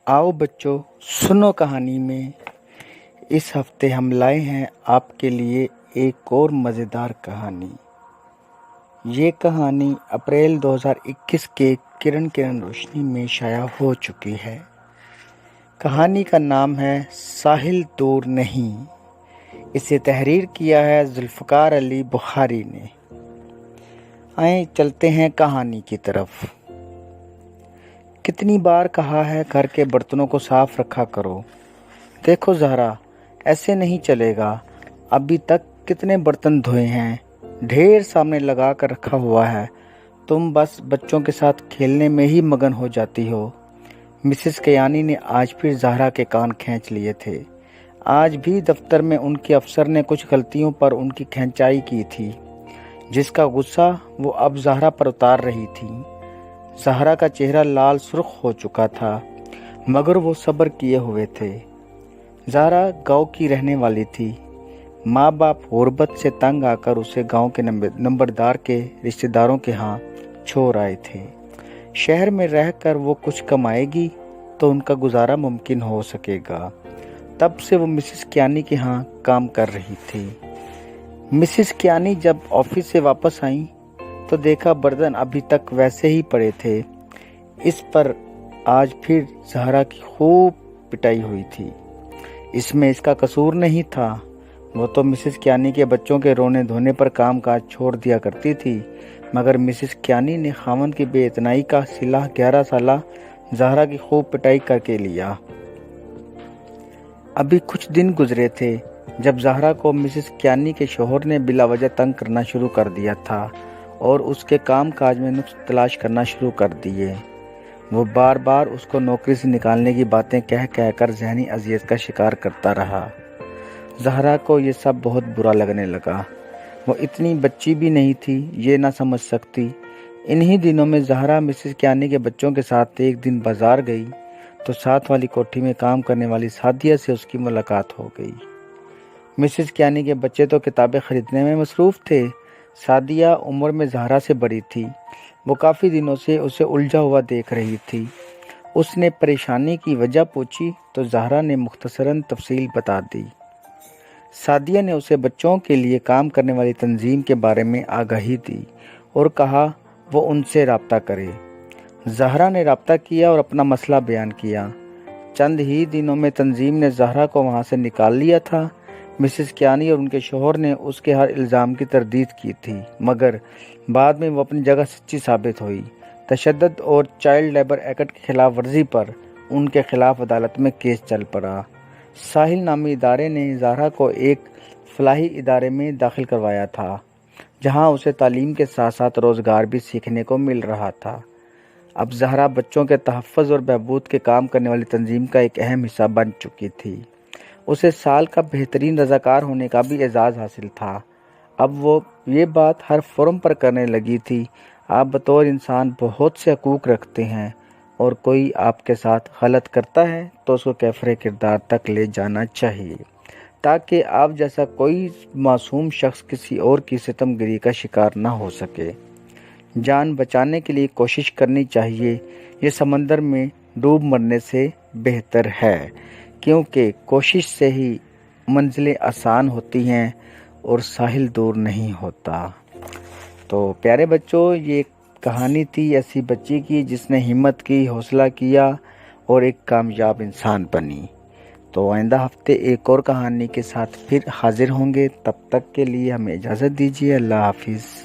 आओ बच्चों, सुनो कहानी में। इस हफ्ते हम लाए हैं आपके लिए एक और मज़ेदार कहानी। ये कहानी अप्रैल 2021 के किरण रोशनी में शाया हो चुकी है। कहानी का नाम है साहिल दूर नहीं। इसे तहरीर किया है जुल्फ़कार अली बुखारी ने। आए चलते हैं कहानी की तरफ। कितनी बार कहा है घर के बर्तनों को साफ रखा करो। देखो ज़हरा, ऐसे नहीं चलेगा। अभी तक कितने बर्तन धोए हैं, ढेर सामने लगा कर रखा हुआ है। तुम बस बच्चों के साथ खेलने में ही मगन हो जाती हो। मिसेस कयानी ने आज फिर ज़हरा के कान खींच लिए थे। आज भी दफ्तर में उनके अफसर ने कुछ गलतियों पर उनकी खिंचाई की थी, जिसका गुस्सा वो अब ज़हरा पर उतार रही थी। ज़हरा का चेहरा लाल सुर्ख हो चुका था, मगर वो सब्र किए हुए थे। ज़हरा गांव की रहने वाली थी। माँ बाप गुर्बत से तंग आकर उसे गांव के नंबरदार के रिश्तेदारों के यहाँ छोड़ आए थे। शहर में रहकर वो कुछ कमाएगी तो उनका गुजारा मुमकिन हो सकेगा। तब से वो मिसेस कियानी के यहाँ काम कर रही थी। मिसेस कियानी जब ऑफिस से वापस आई तो देखा बर्तन अभी तक वैसे ही पड़े थे। इस पर आज फिर ज़हरा की खूब पिटाई हुई थी। इसमें इसका कसूर नहीं था। वो तो मिसेस कियानी के बच्चों के रोने धोने पर काम काज छोड़ दिया करती थी, मगर मिसेस कियानी ने खामन की बेइतनाई का सिला 11 साल ज़हरा की खूब पिटाई करके लिया। अभी कुछ दिन गुजरे थे जब ज़हरा को मिसेस कियानी के शोहर ने बिला वजह तंग करना शुरू कर दिया था और उसके काम काज में नुक्स तलाश करना शुरू कर दिए। वो बार बार उसको नौकरी से निकालने की बातें कह कर ज़हनी अजियत का शिकार करता रहा। ज़हरा को ये सब बहुत बुरा लगने लगा। वो इतनी बच्ची भी नहीं थी ये ना समझ सकती। इन्हीं दिनों में ज़हरा मिसेस कियानी के बच्चों के साथ एक दिन बाजार गई तो साथ वाली कोठी में काम करने वाली सादिया से उसकी मुलाकात हो गई। मिसेस कियानी के बच्चे तो किताबें खरीदने में मसरूफ़ थे। सादिया उम्र में ज़हरा से बड़ी थी। वो काफ़ी दिनों से उसे उलझा हुआ देख रही थी। उसने परेशानी की वजह पूछी तो ज़हरा ने मुख्तसरन तफसील बता दी। सादिया ने उसे बच्चों के लिए काम करने वाली तंजीम के बारे में आगाही दी और कहा वो उनसे रब्ता करे। ज़हरा ने रब्ता किया और अपना मसला बयान किया। चंद ही दिनों में तंजीम ने ज़हरा को वहाँ से निकाल लिया था। मिसेस कियानी और उनके शोहर ने उसके हर इल्ज़ाम की तरदीद की थी, मगर बाद में वो अपनी जगह सच्ची साबित हुई। तशद्दुद और चाइल्ड लेबर एक्ट की खिलाफ वर्जी पर उनके खिलाफ अदालत में केस चल पड़ा। साहिल नामी इदारे ने ज़हरा को एक फलाही इदारे में दाखिल करवाया था, जहां उसे तालीम के साथ साथ रोज़गार भी सीखने को मिल रहा था। अब ज़हरा बच्चों के तहफ़्फ़ुज़ और बहबूद के काम करने वाली तंजीम का एक अहम हिस्सा बन चुकी थी। उसे साल का बेहतरीन रज़ाकार होने का भी एजाज़ हासिल था। अब वो ये बात हर फोरम पर करने लगी थी। आप बतौर इंसान बहुत से हकूक़ रखते हैं और कोई आपके साथ गलत करता है तो उसको कैफ़रे किरदार तक ले जाना चाहिए, ताकि आप जैसा कोई मासूम शख्स किसी और की सितमगिरी का शिकार ना हो सके। जान बचाने के लिए कोशिश करनी चाहिए। ये समंदर में डूब मरने से बेहतर है, क्योंकि कोशिश से ही मंजिलें आसान होती हैं और साहिल दूर नहीं होता। तो प्यारे बच्चों, ये कहानी थी ऐसी बच्ची की जिसने हिम्मत की, हौसला किया और एक कामयाब इंसान बनी। तो आइंदा हफ्ते एक और कहानी के साथ फिर हाजिर होंगे। तब तक के लिए हमें इजाज़त दीजिए। अल्लाह हाफिज़।